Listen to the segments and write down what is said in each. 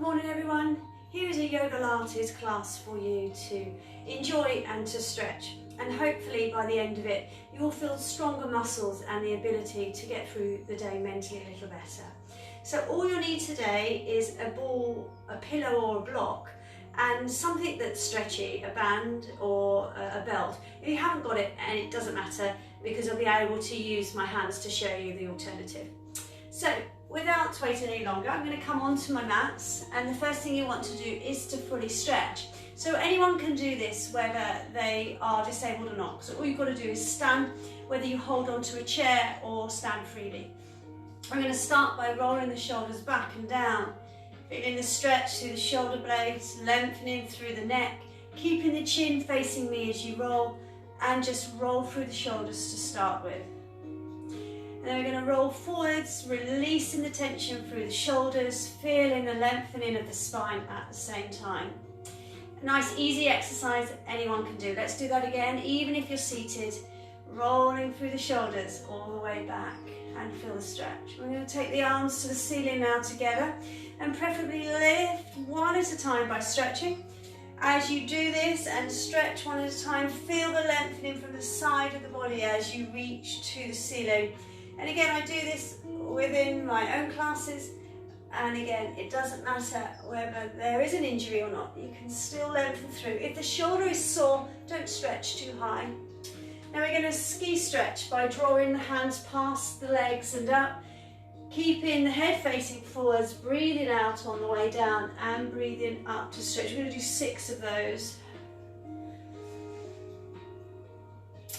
morning everyone. Here is a Yogalates class for you to enjoy and to stretch, and hopefully by the end of it you will feel stronger muscles and the ability to get through the day mentally a little better. So all you'll need today is a ball, a pillow or a block, and something that's stretchy, a band or a belt. If you haven't got it, and it doesn't matter because I'll be able to use my hands to show you the alternative. So without waiting any longer, I'm going to come onto my mats, and the first thing you want to do is to fully stretch. So anyone can do this whether they are disabled or not. So all you've got to do is stand, whether you hold onto a chair or stand freely. I'm going to start by rolling the shoulders back and down, feeling the stretch through the shoulder blades, lengthening through the neck, keeping the chin facing me as you roll, and just roll through the shoulders to start with. And then we're going to roll forwards, releasing the tension through the shoulders, feeling the lengthening of the spine at the same time. A nice easy exercise that anyone can do. Let's do that again, even if you're seated, rolling through the shoulders all the way back, and feel the stretch. We're going to take the arms to the ceiling now together, and preferably lift one at a time by stretching. As you do this and stretch one at a time, feel the lengthening from the side of the body as you reach to the ceiling. And again, I do this within my own classes, and again, it doesn't matter whether there is an injury or not, you can still lengthen through. If the shoulder is sore, don't stretch too high. Now we're going to ski stretch by drawing the hands past the legs and up, keeping the head facing forwards, breathing out on the way down and breathing up to stretch. We're going to do 6 of those.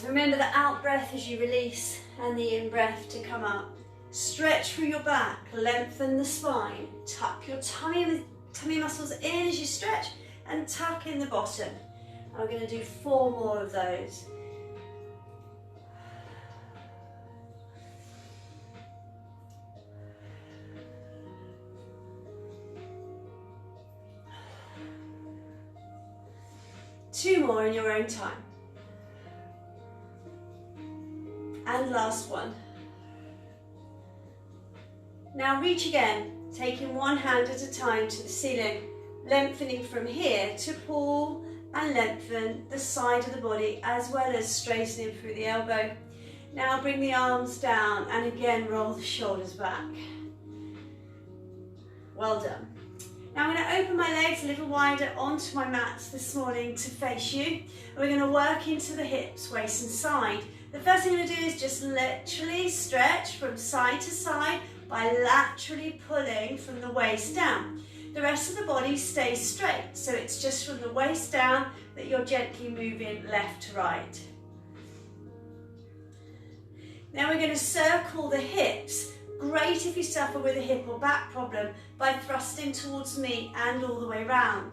Remember the out breath as you release and the in breath to come up. Stretch through your back, lengthen the spine, tuck your tummy muscles in as you stretch, and tuck in the bottom. And we're going to do 4 more of those. Two more in your own time. And last one. Now reach again, taking one hand at a time to the ceiling, lengthening from here to pull and lengthen the side of the body as well as straightening through the elbow. Now bring the arms down and again roll the shoulders back. Well done. Now I'm going to open my legs a little wider onto my mats this morning to face you. We're going to work into the hips, waist and side. The first thing I'm going to do is just literally stretch from side to side by laterally pulling from the waist down. The rest of the body stays straight, so it's just from the waist down that you're gently moving left to right. Now we're going to circle the hips. Great if you suffer with a hip or back problem, by thrusting towards me and all the way round.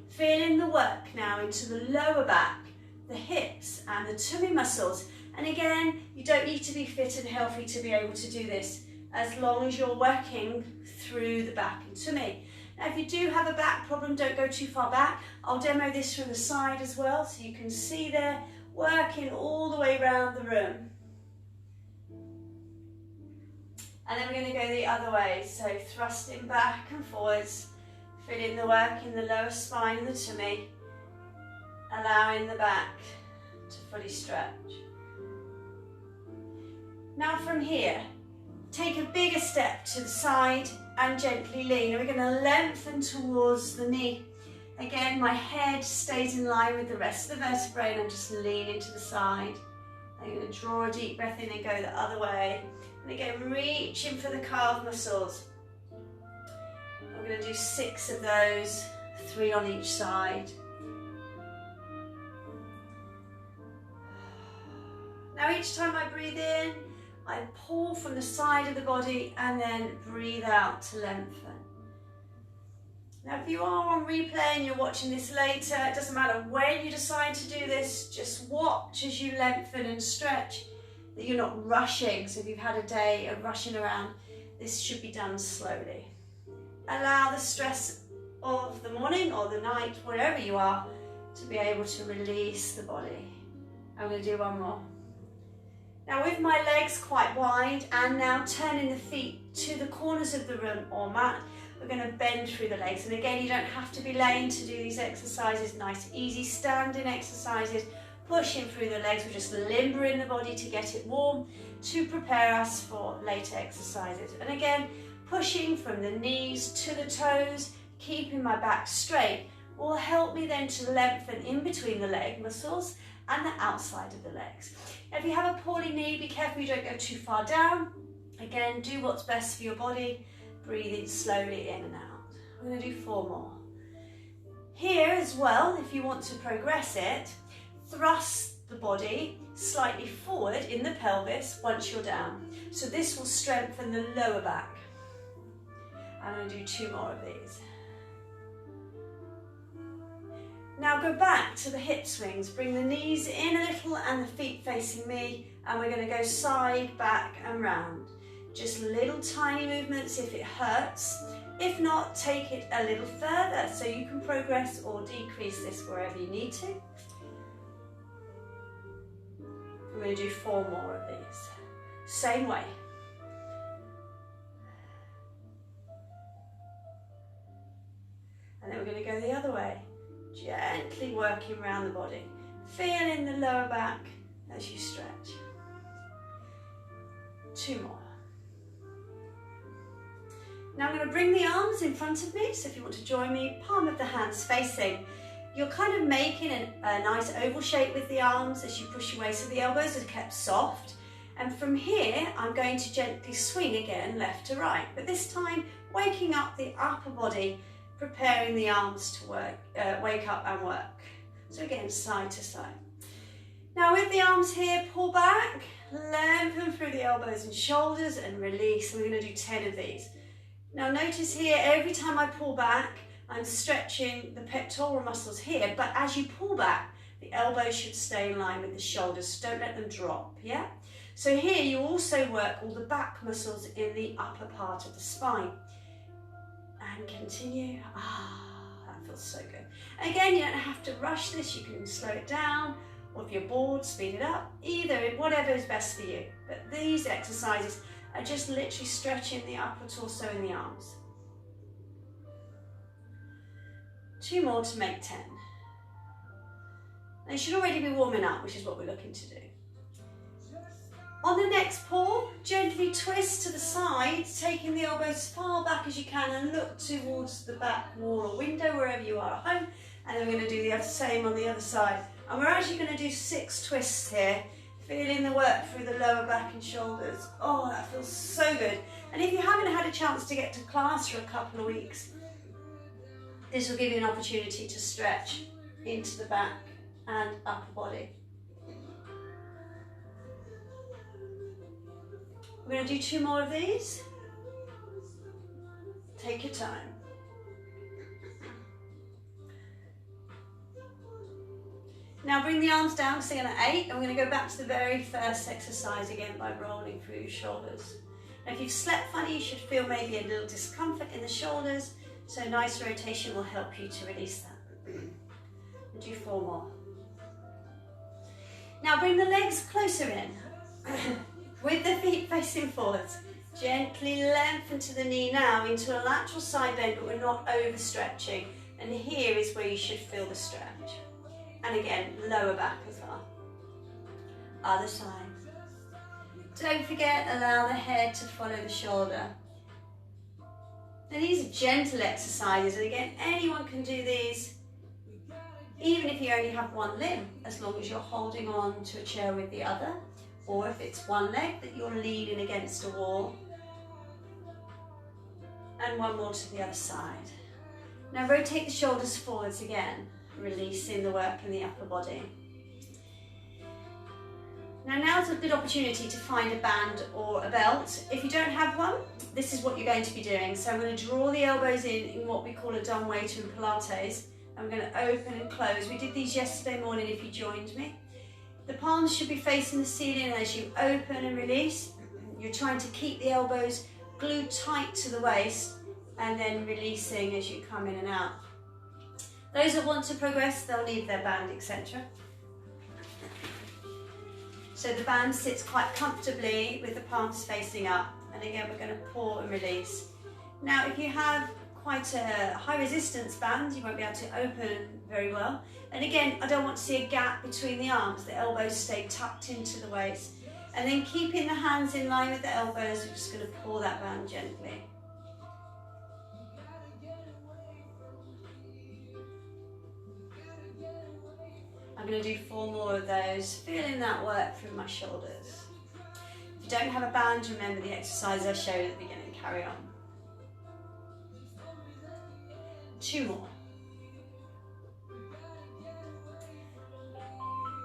Feeling the work now into the lower back, the hips and the tummy muscles. And again, you don't need to be fit and healthy to be able to do this, as long as you're working through the back and tummy. Now if you do have a back problem, don't go too far back. I'll demo this from the side as well, so you can see there, working all the way around the room. And then we're going to go the other way, so thrusting back and forwards, feeling the work in the lower spine and the tummy, allowing the back to fully stretch. Now from here, take a bigger step to the side and gently lean. We're going to lengthen towards the knee. Again, my head stays in line with the rest of the vertebrae and I'm just leaning to the side. I'm going to draw a deep breath in and go the other way. And again, reaching for the calf muscles. I'm going to do 6 of those, 3 on each side. Now each time I breathe in, I pull from the side of the body and then breathe out to lengthen. Now if you are on replay and you're watching this later, it doesn't matter when you decide to do this, just watch as you lengthen and stretch, that you're not rushing. So if you've had a day of rushing around, this should be done slowly. Allow the stress of the morning or the night, wherever you are, to be able to release the body. I'm going to do one more. Now with my legs quite wide and now turning the feet to the corners of the room or mat, we're going to bend through the legs. And again, you don't have to be laying to do these exercises. Nice, easy standing exercises. Pushing through the legs, we're just limbering the body to get it warm to prepare us for later exercises. And again, pushing from the knees to the toes, keeping my back straight, will help me then to lengthen in between the leg muscles and the outside of the legs. Now, if you have a poorly knee, be careful you don't go too far down. Again, do what's best for your body, breathing slowly in and out. I'm going to do 4 more. Here as well, if you want to progress it, thrust the body slightly forward in the pelvis once you're down. So this will strengthen the lower back. I'm going to do 2 more of these. Now go back to the hip swings. Bring the knees in a little and the feet facing me. And we're going to go side, back and round. Just little tiny movements if it hurts. If not, take it a little further so you can progress or decrease this wherever you need to. We're going to do 4 more of these. Same way. And then we're going to go the other way. Gently working around the body. Feeling the lower back as you stretch. 2 more. Now I'm going to bring the arms in front of me. So if you want to join me, palm of the hands facing. You're kind of making a nice oval shape with the arms as you push your way. So the elbows are kept soft. And from here, I'm going to gently swing again left to right. But this time, waking up the upper body, preparing the arms to wake up and work. So again, side to side. Now with the arms here, pull back, lengthen through the elbows and shoulders and release. And we're going to do 10 of these. Now notice here, every time I pull back, I'm stretching the pectoral muscles here, but as you pull back, the elbows should stay in line with the shoulders, so don't let them drop, yeah? So here you also work all the back muscles in the upper part of the spine. And continue. That feels so good. And again, you don't have to rush this, you can slow it down, or if you're bored, speed it up. Either, whatever is best for you. But these exercises are just literally stretching the upper torso and the arms. 2 more to make 10. Now you should already be warming up, which is what we're looking to do. On the next pull, gently twist to the side, taking the elbows as far back as you can and look towards the back wall or window, wherever you are at home. And then we're going to do the same on the other side. And we're actually going to do 6 twists here, feeling the work through the lower back and shoulders. Oh, that feels so good. And if you haven't had a chance to get to class for a couple of weeks, this will give you an opportunity to stretch into the back and upper body. We're going to do 2 more of these. Take your time. Now bring the arms down, because they're going to ache, and we're going to go back to the very first exercise again by rolling through your shoulders. Now if you've slept funny, you should feel maybe a little discomfort in the shoulders, so nice rotation will help you to release that. And do 4 more. Now bring the legs closer in. With the feet facing forwards, gently lengthen to the knee now into a lateral side bend, but we're not overstretching. And here is where you should feel the stretch. And again, lower back as well. Other side. Don't forget, allow the head to follow the shoulder. Now these are gentle exercises, and again, anyone can do these, even if you only have one limb, as long as you're holding on to a chair with the other. Or if it's one leg that you're leaning against a wall. And 1 more to the other side. Now rotate the shoulders forwards again, releasing the work in the upper body. Now's a good opportunity to find a band or a belt. If you don't have one, this is what you're going to be doing. So I'm going to draw the elbows in what we call a dumbwaiter in Pilates. I'm going to open and close. We did these yesterday morning if you joined me. The palms should be facing the ceiling as you open and release. You're trying to keep the elbows glued tight to the waist and then releasing as you come in and out. Those that want to progress, they'll leave their band, etc. So the band sits quite comfortably with the palms facing up. And again, we're going to pull and release. Now, if you have quite a high resistance band, you won't be able to open very well. And again, I don't want to see a gap between the arms, the elbows stay tucked into the waist. And then keeping the hands in line with the elbows, we're just going to pull that band gently. I'm going to do 4 more of those, feeling that work through my shoulders. If you don't have a band, remember the exercise I showed at the beginning, carry on. 2 more.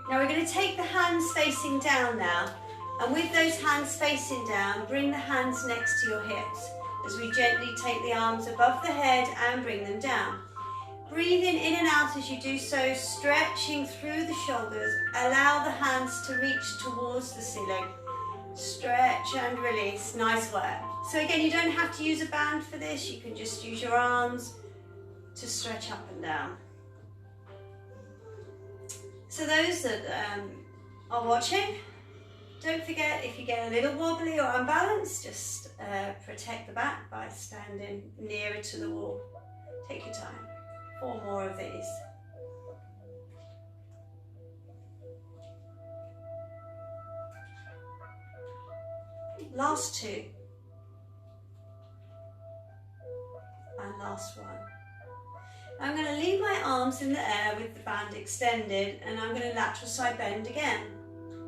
Now we're going to take the hands facing down now, and with those hands facing down, bring the hands next to your hips as we gently take the arms above the head and bring them down. Breathing in and out as you do so, stretching through the shoulders. Allow the hands to reach towards the ceiling. Stretch and release. Nice work. So again, you don't have to use a band for this. You can just use your arms to stretch up and down. So those that are watching, don't forget, if you get a little wobbly or unbalanced, just protect the back by standing nearer to the wall. Take your time. 4 more of these. Last 2. And last 1. I'm going to leave my arms in the air with the band extended, and I'm going to lateral side bend again.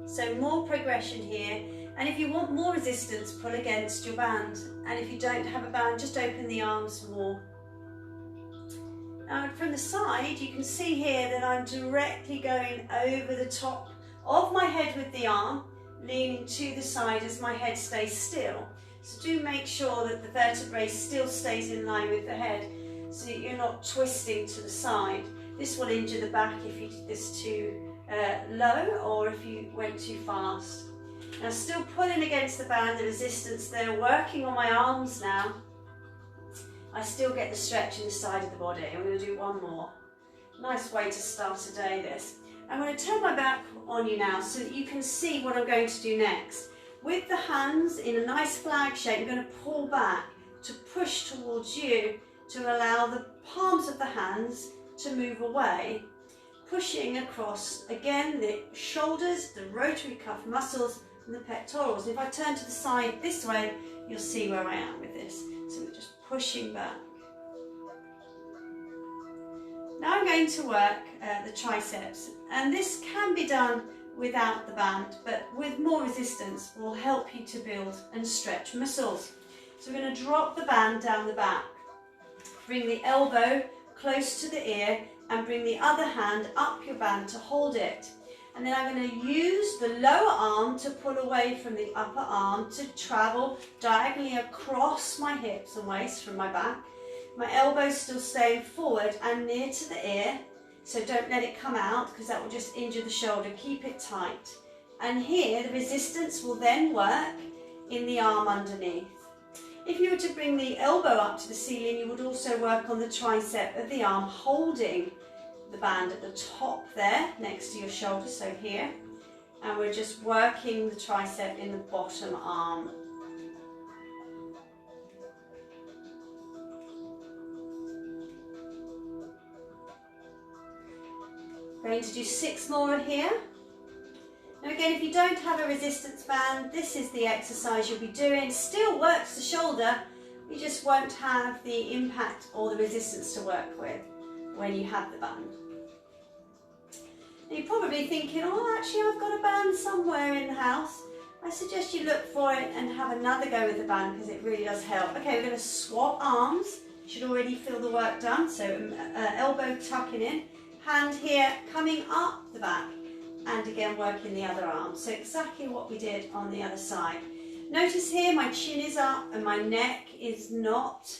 So more progression here, and if you want more resistance, pull against your band, and if you don't have a band, just open the arms more. Now from the side, you can see here that I'm directly going over the top of my head with the arm, leaning to the side as my head stays still. So do make sure that the vertebrae still stays in line with the head, so that you're not twisting to the side. This will injure the back if you did this too low, or if you went too fast. Now still pulling against the band, the resistance there, working on my arms now. I still get the stretch in the side of the body. I'm going to do 1 more. Nice way to start a day, this. I'm going to turn my back on you now so that you can see what I'm going to do next. With the hands in a nice flag shape, you're going to pull back to push towards you to allow the palms of the hands to move away, pushing across, again, the shoulders, the rotary cuff muscles, and the pectorals. If I turn to the side this way, you'll see where I am with this. So we're just pushing back. Now I'm going to work the triceps, and this can be done without the band, but with more resistance will help you to build and stretch muscles. So we're going to drop the band down the back, bring the elbow close to the ear, and bring the other hand up your band to hold it. And then I'm going to use the lower arm to pull away from the upper arm to travel diagonally across my hips and waist from my back. My elbows still staying forward and near to the ear, so don't let it come out because that will just injure the shoulder. Keep it tight. And here the resistance will then work in the arm underneath. If you were to bring the elbow up to the ceiling, you would also work on the tricep of the arm, holding the band at the top there next to your shoulder, so here, and we're just working the tricep in the bottom arm. Going to do 6 more here. Now again, if you don't have a resistance band, this is the exercise you'll be doing. Still works the shoulder, you just won't have the impact or the resistance to work with when you have the band. Now you're probably thinking, oh, actually I've got a band somewhere in the house. I suggest you look for it and have another go with the band because it really does help. Okay, we're going to swap arms. You should already feel the work done. So elbow tucking in, hand here coming up the back, and again working the other arm. So exactly what we did on the other side. Notice here my chin is up and my neck is not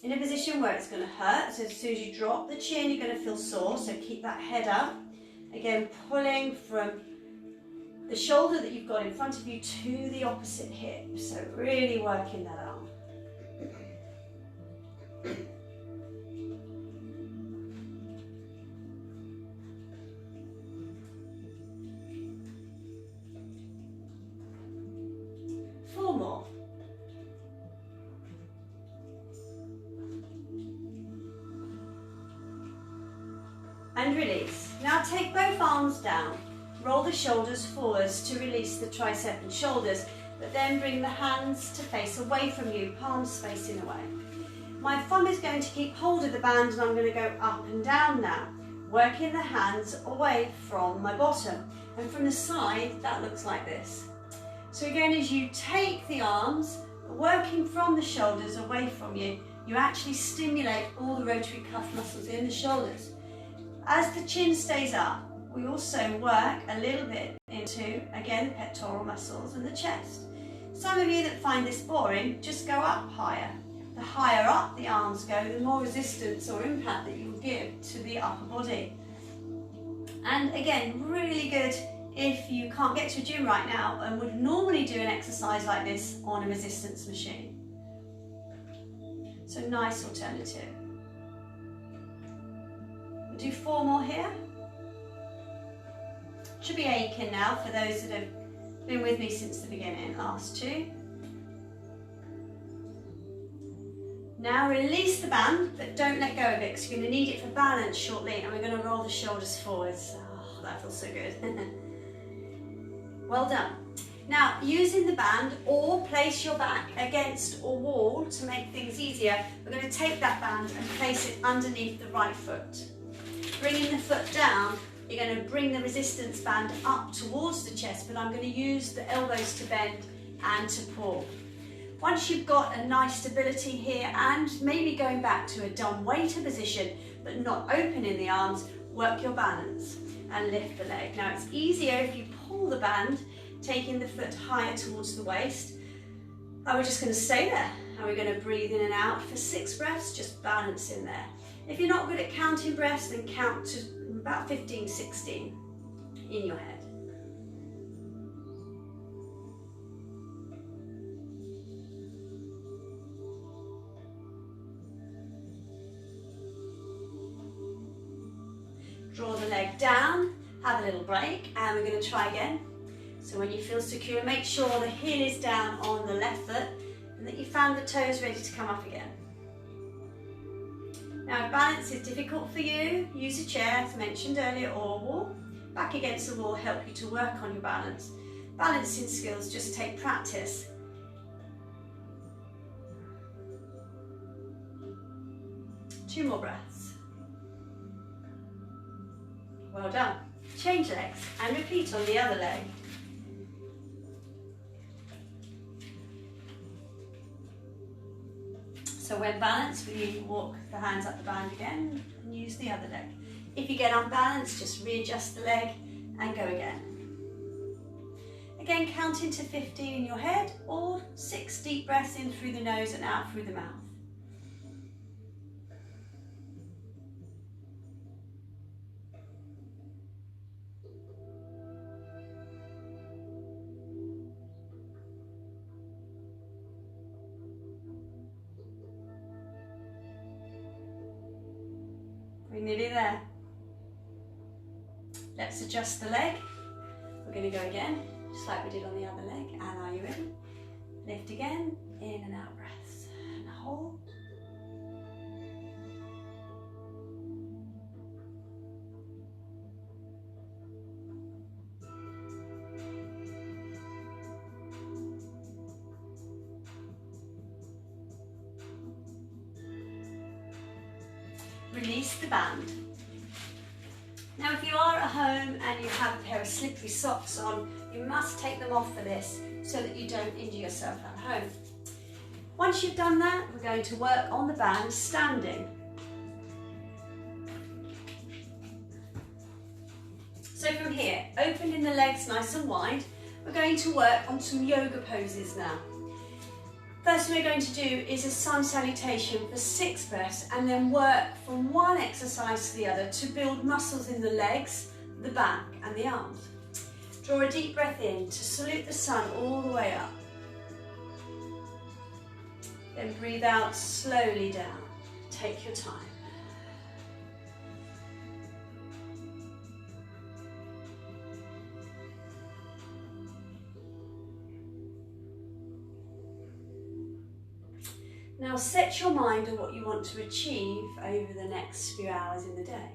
in a position where it's going to hurt. So as soon as you drop the chin, you're going to feel sore. So keep that head up. Again, pulling from the shoulder that you've got in front of you to the opposite hip. So really working that arm. and release. Now take both arms down, roll the shoulders forwards to release the tricep and shoulders, but then bring the hands to face away from you, palms facing away. My thumb is going to keep hold of the band and I'm going to go up and down now, working the hands away from my bottom. And from the side, that looks like this. So again, as you take the arms, working from the shoulders away from you, you actually stimulate all the rotary cuff muscles in the shoulders. As the chin stays up, we also work a little bit into, again, the pectoral muscles and the chest. Some of you that find this boring, just go up higher. The higher up the arms go, the more resistance or impact that you'll give to the upper body. And again, really good if you can't get to a gym right now and would normally do an exercise like this on a resistance machine. So nice alternative. We'll do 4 more here. Should be aching now for those that have been with me since the beginning. Last 2. Now release the band, but don't let go of it because you're going to need it for balance shortly, and we're going to roll the shoulders forwards. Oh, that feels so good. Well done. Now, using the band or place your back against a wall to make things easier, we're going to take that band and place it underneath the right foot. Bringing the foot down, you're going to bring the resistance band up towards the chest, but I'm going to use the elbows to bend and to pull. Once you've got a nice stability here and maybe going back to a dumb waiter position, but not opening the arms, work your balance and lift the leg. Now it's easier if you pull the band, taking the foot higher towards the waist. And we're just going to stay there. And we're going to breathe in and out for 6 breaths, just balance in there. If you're not good at counting breaths, then count to about 15, 16 in your head. Draw the leg down, have a little break, and we're going to try again. So when you feel secure, make sure the heel is down on the left foot and that you found the toes ready to come up again. Now if balance is difficult for you, use a chair as mentioned earlier or a wall. Back against the wall help you to work on your balance. Balancing skills just take practice. Two more breaths. Well done. Change legs and repeat on the other leg. So when balanced, we walk the hands up the band again and use the other leg. If you get unbalanced, just readjust the leg and go again. Again, counting to 15 in your head or 6 deep breaths in through the nose and out through the mouth. We're nearly there. Let's adjust the leg. We're going to go again, just like we did on the other leg. And are you ready? Lift again, in and out breaths. And hold. Release the band. Now if you are at home and you have a pair of slippery socks on, you must take them off for this so that you don't injure yourself at home. Once you've done that, we're going to work on the band standing. So from here, opening the legs nice and wide, we're going to work on some yoga poses now. First thing we're going to do is a sun salutation for 6 breaths and then work from one exercise to the other to build muscles in the legs, the back and the arms. Draw a deep breath in to salute the sun all the way up. Then breathe out slowly down. Take your time. Now set your mind on what you want to achieve over the next few hours in the day.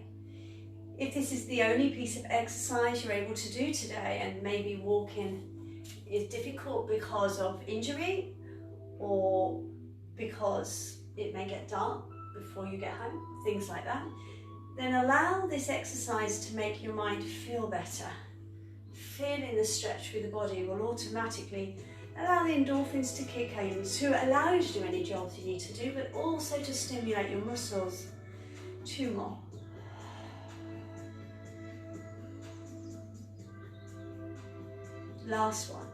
If this is the only piece of exercise you're able to do today, and maybe walking is difficult because of injury or because it may get dark before you get home, things like that, then allow this exercise to make your mind feel better. Feeling the stretch through the body will automatically allow the endorphins to kick in, to allow you to do any jobs you need to do, but also to stimulate your muscles. 2 more. Last one.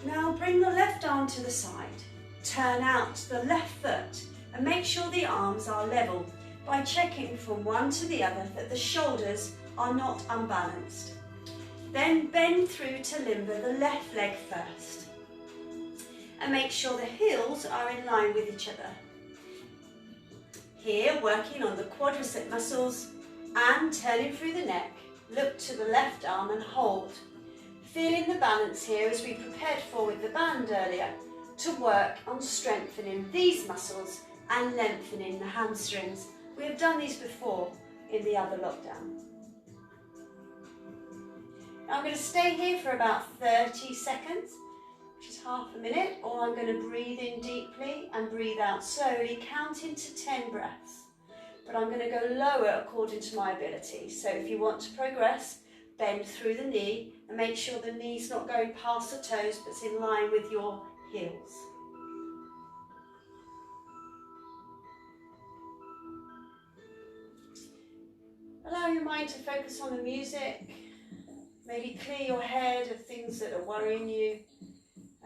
Now bring the left arm to the side. Turn out the left foot and make sure the arms are level by checking from one to the other that the shoulders are not unbalanced. Then bend through to limber the left leg first. And make sure the heels are in line with each other. Here, working on the quadricep muscles and turning through the neck, look to the left arm and hold. Feeling the balance here as we prepared for with the band earlier, to work on strengthening these muscles and lengthening the hamstrings. We have done these before in the other lockdown. Now I'm going to stay here for about 30 seconds, which is half a minute, or I'm going to breathe in deeply and breathe out slowly, counting to 10 breaths. But I'm going to go lower according to my ability. So if you want to progress, bend through the knee and make sure the knee's not going past the toes, but it's in line with your heels. Allow your mind to focus on the music. Maybe clear your head of things that are worrying you.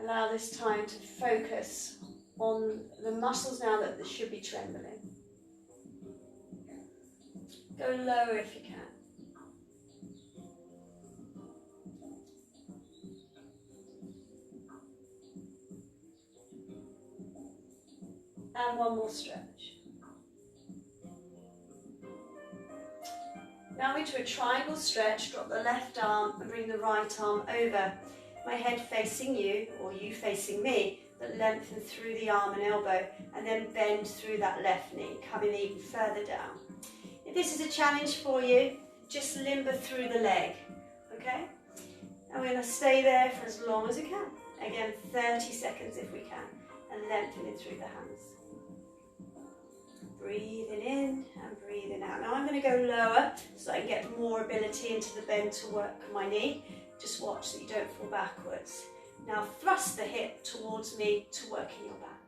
Allow this time to focus on the muscles now that should be trembling. Go lower if you can. And one more stretch. Now into a triangle stretch, drop the left arm and bring the right arm over. My head facing you, or you facing me, but lengthen through the arm and elbow, and then bend through that left knee, coming even further down. If this is a challenge for you, just limber through the leg, okay? And we're going to stay there for as long as we can. Again, 30 seconds if we can, and lengthening through the hands. Breathing in and breathing out. Now I'm going to go lower so I can get more ability into the bend to work my knee. Just watch that you don't fall backwards. Now thrust the hip towards me to work in your back.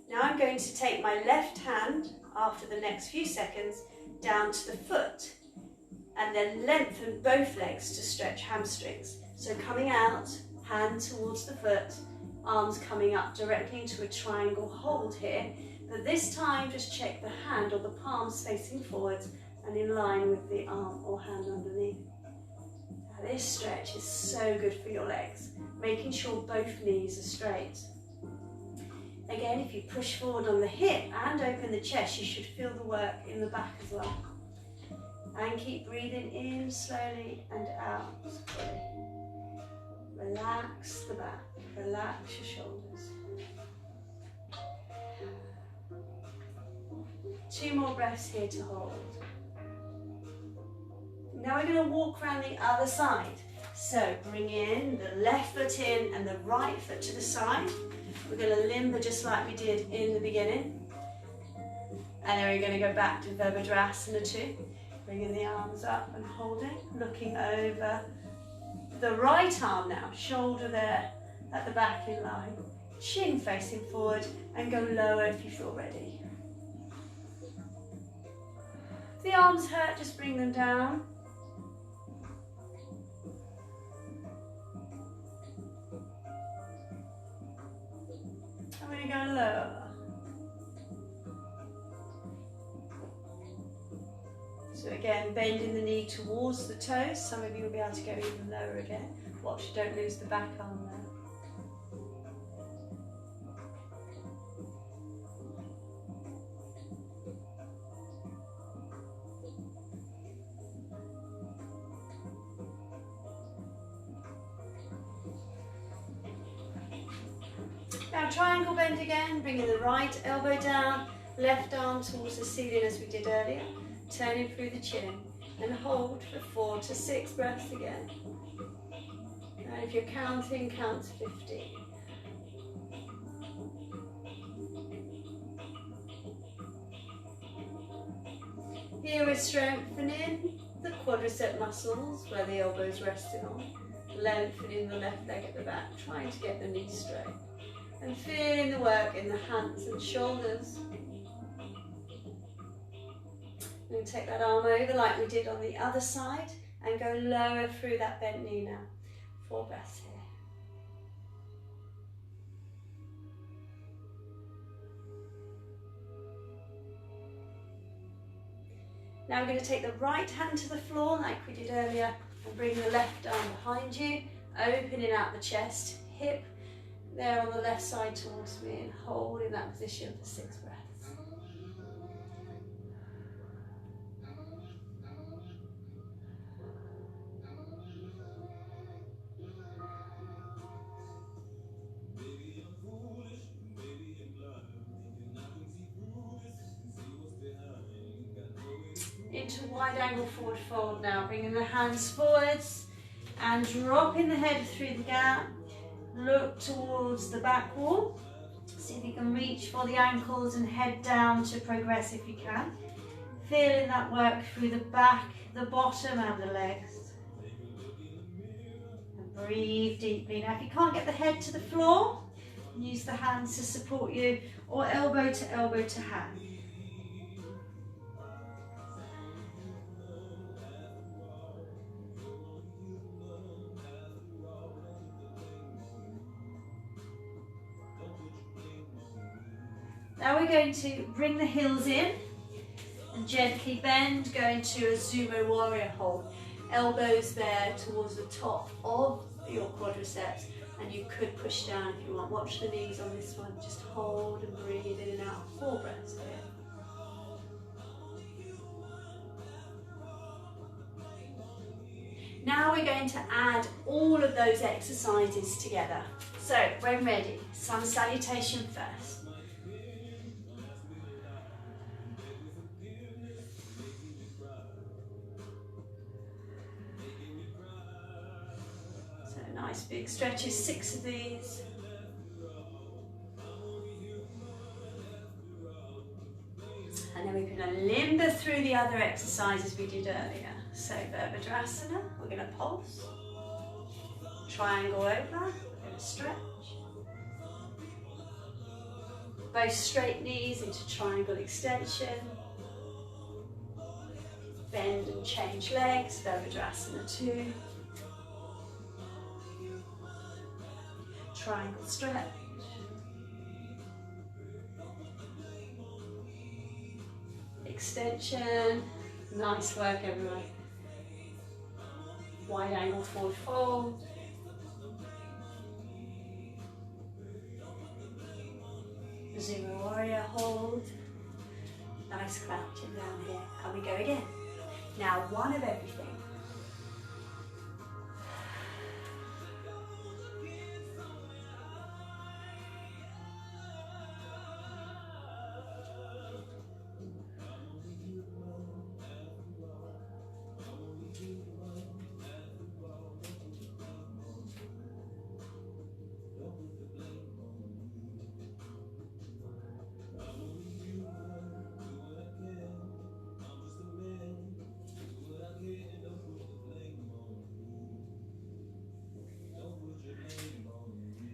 Now I'm going to take my left hand, after the next few seconds, down to the foot, and then lengthen both legs to stretch hamstrings. So coming out, hand towards the foot, arms coming up directly into a triangle hold here. But this time, just check the hand or the palms facing forwards and in line with the arm or hand underneath. Now this stretch is so good for your legs, making sure both knees are straight. Again, if you push forward on the hip and open the chest, you should feel the work in the back as well. And keep breathing in slowly and out fully. Relax the back, relax your shoulders. 2 more breaths here to hold. Now we're going to walk around the other side. So bring in the left foot in and the right foot to the side. We're going to limber just like we did in the beginning. And then we're going to go back to Virabhadrasana 2. Bringing the arms up and holding, looking over the right arm now, shoulder there at the back in line, chin facing forward, and go lower if you feel ready. If the arms hurt, just bring them down. I'm going to go lower. So again, bending the knee towards the toes. Some of you will be able to go even lower again. Watch, don't lose the back arm there. Now triangle bend again, bringing the right elbow down, left arm towards the ceiling as we did earlier, turning through the chin, and hold for 4 to 6 breaths again. And if you're counting, count to 15. Here we're strengthening the quadricep muscles where the elbow's resting on, lengthening the left leg at the back, trying to get the knees straight, and feeling the work in the hands and shoulders. And take that arm over like we did on the other side and go lower through that bent knee now. 4 breaths here. Now we're going to take the right hand to the floor like we did earlier and bring the left arm behind you, opening out the chest, hip there on the left side towards me, and hold in that position for 6 breaths. Into wide angle forward fold now, bringing the hands forwards and dropping the head through the gap. Look towards the back wall. See if you can reach for the ankles and head down to progress if you can. Feeling that work through the back, the bottom and the legs. And breathe deeply. Now if you can't get the head to the floor, use the hands to support you or elbow to hand. Now we're going to bring the heels in and gently bend, go into a sumo warrior hold. Elbows there towards the top of your quadriceps, and you could push down if you want. Watch the knees on this one. Just hold and breathe in and out. 4 breaths here. Now we're going to add all of those exercises together. So when ready, sun salutation first. Nice big stretches, 6 of these. And then we're going to limber through the other exercises we did earlier. So Virabhadrasana, we're going to pulse. Triangle over, we're going to stretch. Both straight knees into triangle extension. Bend and change legs, Virabhadrasana 2. Triangle stretch. Extension. Nice work everyone. Wide angle forward fold. Sumo warrior hold. Nice crouching down here. And we go again. Now one of everything.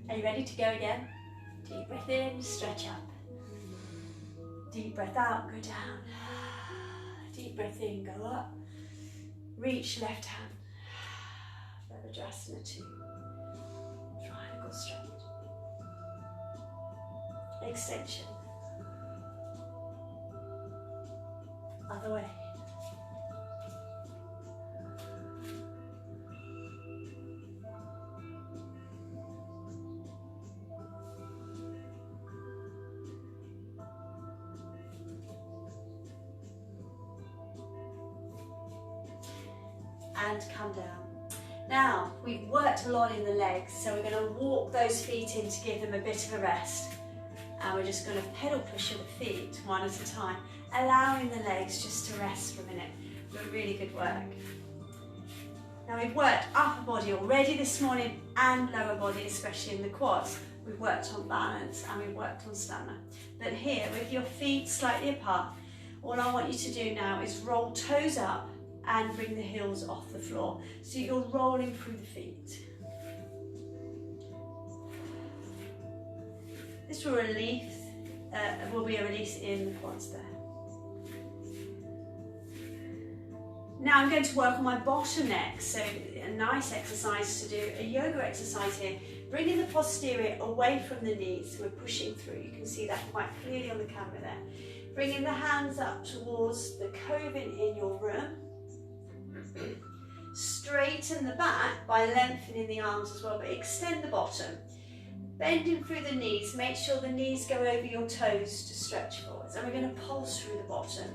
Are you ready to go again? Deep breath in, stretch up. Deep breath out, go down. Deep breath in, go up. Reach left hand. Virabhadrasana 2. Triangle stretch. Extension. Other way. And come down. Now, we've worked a lot in the legs, so we're going to walk those feet in to give them a bit of a rest. And we're just going to pedal push the feet one at a time, allowing the legs just to rest for a minute. But really good work. Now we've worked upper body already this morning and lower body, especially in the quads. We've worked on balance and we've worked on stamina. But here, with your feet slightly apart, all I want you to do now is roll toes up and bring the heels off the floor. So you're rolling through the feet. This will be a release in the quads there. Now I'm going to work on my bottom next, so a nice exercise to do, a yoga exercise here, bringing the posterior away from the knees. We're pushing through, you can see that quite clearly on the camera there. Bringing the hands up towards the coving in your room. Straighten the back by lengthening the arms as well, but extend the bottom. Bending through the knees, make sure the knees go over your toes to stretch forwards. And we're going to pulse through the bottom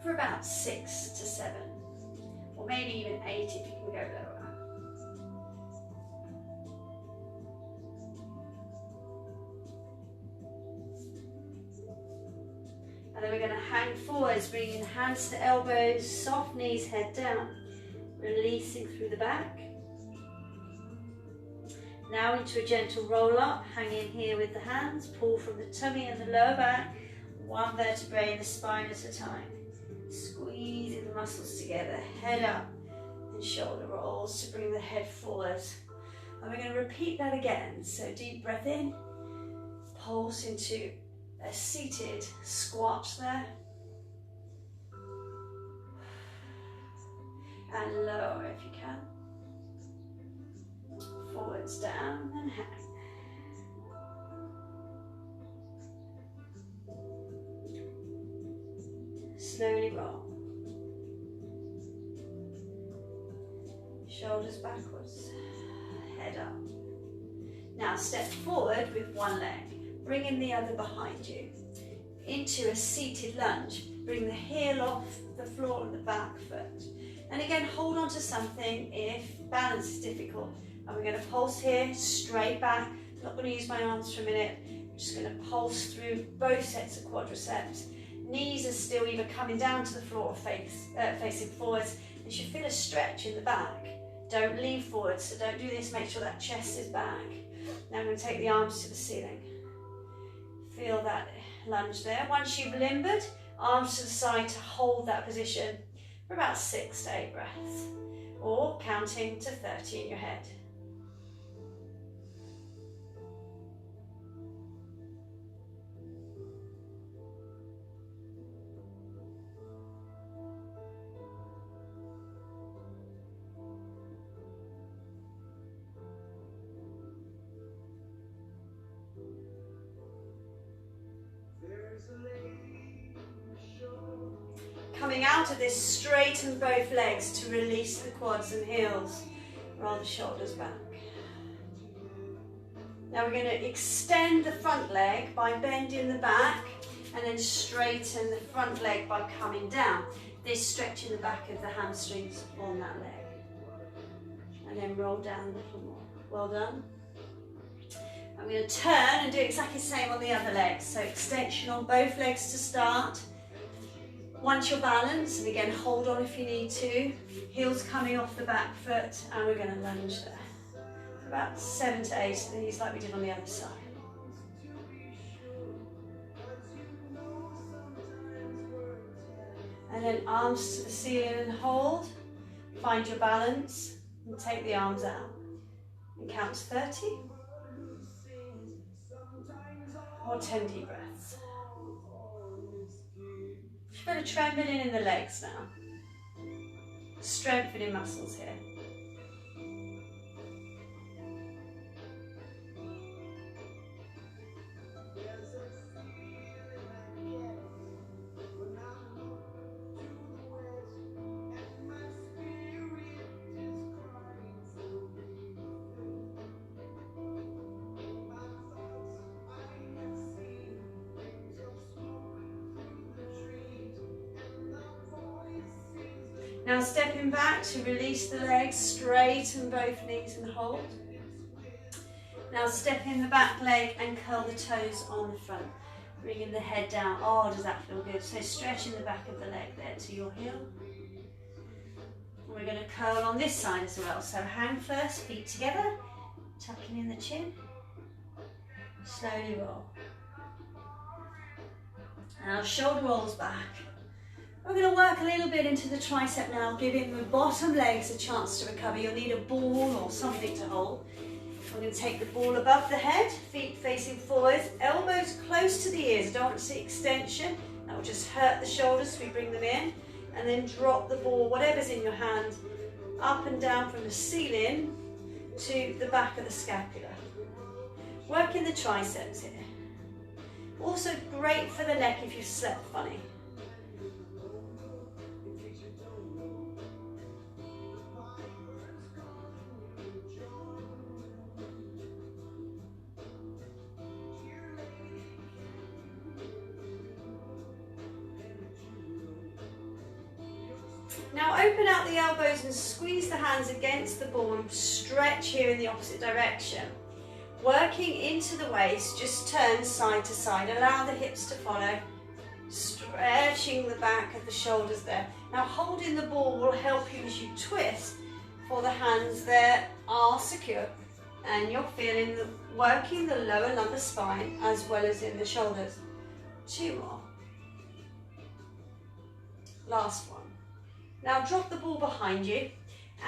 for about 6 to 7, or maybe even 8 if you can go lower. And then we're going to hang forwards, bringing hands to elbows, soft knees, head down, releasing through the back. Now into a gentle roll up, hang in here with the hands, pull from the tummy and the lower back, one vertebrae in the spine at a time. Squeezing the muscles together, head up and shoulder rolls to bring the head forward. And we're going to repeat that again. So deep breath in, pulse into a seated squat there. And lower if you can. Forwards, down and hang. Slowly roll. Shoulders backwards, head up. Now step forward with one leg, bringing the other behind you. Into a seated lunge, bring the heel off the floor on the back foot. And again, hold on to something if balance is difficult. And we're going to pulse here, straight back. I'm not going to use my arms for a minute. I'm just going to pulse through both sets of quadriceps. Knees are still either coming down to the floor or facing forwards. You should feel a stretch in the back. Don't lean forward, so don't do this. Make sure that chest is back. Now I'm going to take the arms to the ceiling. Feel that lunge there. Once you've limbered, arms to the side to hold that position for about 6 to 8 breaths, or counting to 30 in your head. Coming out of this, straighten both legs to release the quads and heels. Roll the shoulders back. Now we're going to extend the front leg by bending the back and then straighten the front leg by coming down. This stretching the back of the hamstrings on that leg. And then roll down a little more. Well done. I'm going to turn and do exactly the same on the other leg. So extension on both legs to start. Once you're balanced, and again hold on if you need to, heels coming off the back foot, and we're going to lunge there. About 7 to 8 of these like we did on the other side. And then arms to the ceiling and hold. Find your balance and take the arms out. And count to 30. Or 10 deep breaths. Feel a trembling in the legs now. Strengthening muscles here. Now stepping back to release the legs, straighten both knees and hold. Now step in the back leg and curl the toes on the front, bringing the head down. Oh, does that feel good? So stretching the back of the leg there to your heel. We're going to curl on this side as well. So hang first, feet together, tucking in the chin. Slowly roll. Now shoulder rolls back. We're going to work a little bit into the tricep now, giving the bottom legs a chance to recover. You'll need a ball or something to hold. We're going to take the ball above the head, feet facing forwards, elbows close to the ears. I don't want to see extension. That will just hurt the shoulders, so we bring them in. And then drop the ball, whatever's in your hand, up and down from the ceiling to the back of the scapula. Working the triceps here. Also great for the neck if you've slept funny. Now open out the elbows and squeeze the hands against the ball and stretch here in the opposite direction. Working into the waist, just turn side to side, allow the hips to follow, stretching the back of the shoulders there. Now holding the ball will help you as you twist, for the hands there are secure and you're feeling working the lower lumbar spine as well as in the shoulders. 2 more. Last one. Now drop the ball behind you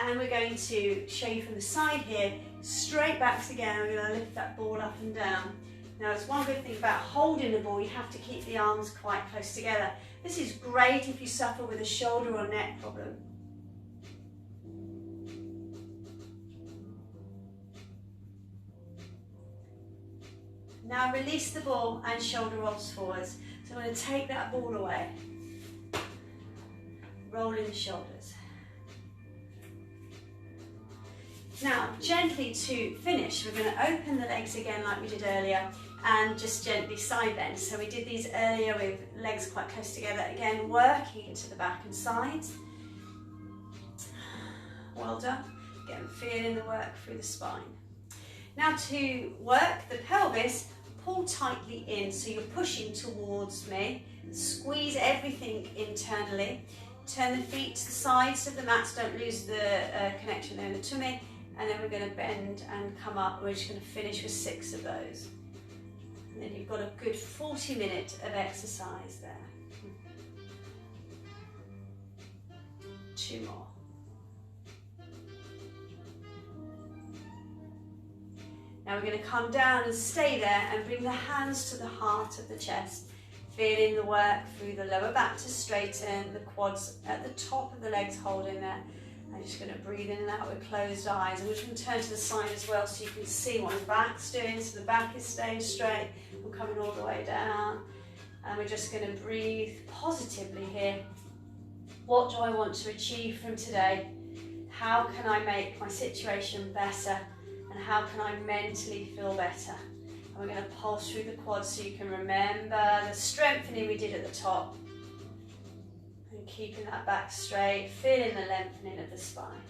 and we're going to show you from the side here, straight backs again. We're going to lift that ball up and down. Now there's one good thing about holding the ball, you have to keep the arms quite close together. This is great if you suffer with a shoulder or neck problem. Now release the ball and shoulder rolls forwards. So I'm going to take that ball away. Rolling the shoulders. Now, gently to finish, we're going to open the legs again like we did earlier and just gently side bend. So we did these earlier with legs quite close together. Again, working into the back and sides. Well done. Again, feeling the work through the spine. Now to work the pelvis, pull tightly in so you're pushing towards me. Squeeze everything internally. Turn the feet to the sides of the mats, don't lose the connection there in the tummy. And then we're going to bend and come up. We're just going to finish with 6 of those. And then you've got a good 40 minutes of exercise there. 2 more. Now we're going to come down and stay there and bring the hands to the heart of the chest. Feeling the work through the lower back to straighten, the quads at the top of the legs holding there. I'm just going to breathe in and out with closed eyes. And we're just going to turn to the side as well so you can see what the back's doing. So the back is staying straight. We're coming all the way down. And we're just going to breathe positively here. What do I want to achieve from today? How can I make my situation better? And how can I mentally feel better? And we're going to pulse through the quads so you can remember the strengthening we did at the top. And keeping that back straight, feeling the lengthening of the spine.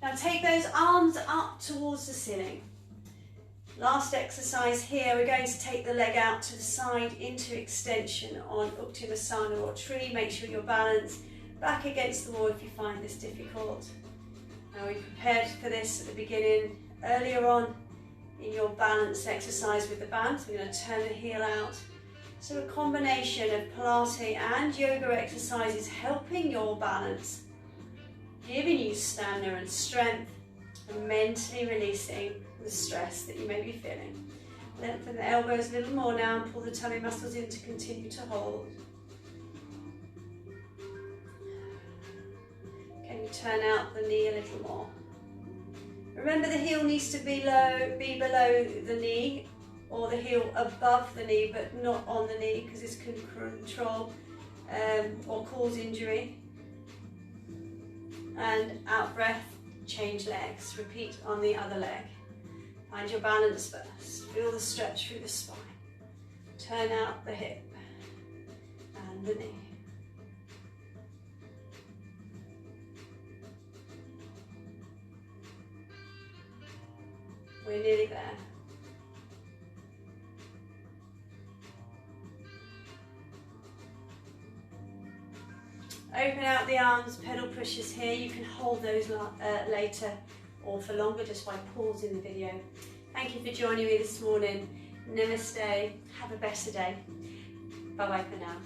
Now take those arms up towards the ceiling. Last exercise here, we're going to take the leg out to the side into extension on Uttanasana or tree. Make sure you're balanced. Back against the wall if you find this difficult. Now we prepared for this at the beginning, earlier on in your balance exercise with the band. So we're going to turn the heel out. So a combination of Pilates and yoga exercises helping your balance, giving you stamina and strength, and mentally releasing the stress that you may be feeling. Lengthen the elbows a little more now and pull the tummy muscles in to continue to hold. Can you turn out the knee a little more? Remember, the heel needs to be below the knee, or the heel above the knee but not on the knee, because this can control or cause injury. And out breath, change legs. Repeat on the other leg. Find your balance first. Feel the stretch through the spine. Turn out the hip. bend the knee. We're nearly there. Open out the arms, pedal pushes here. You can hold those later or for longer just by pausing the video. Thank you for joining me this morning. Namaste. Have a better day. Bye bye for now.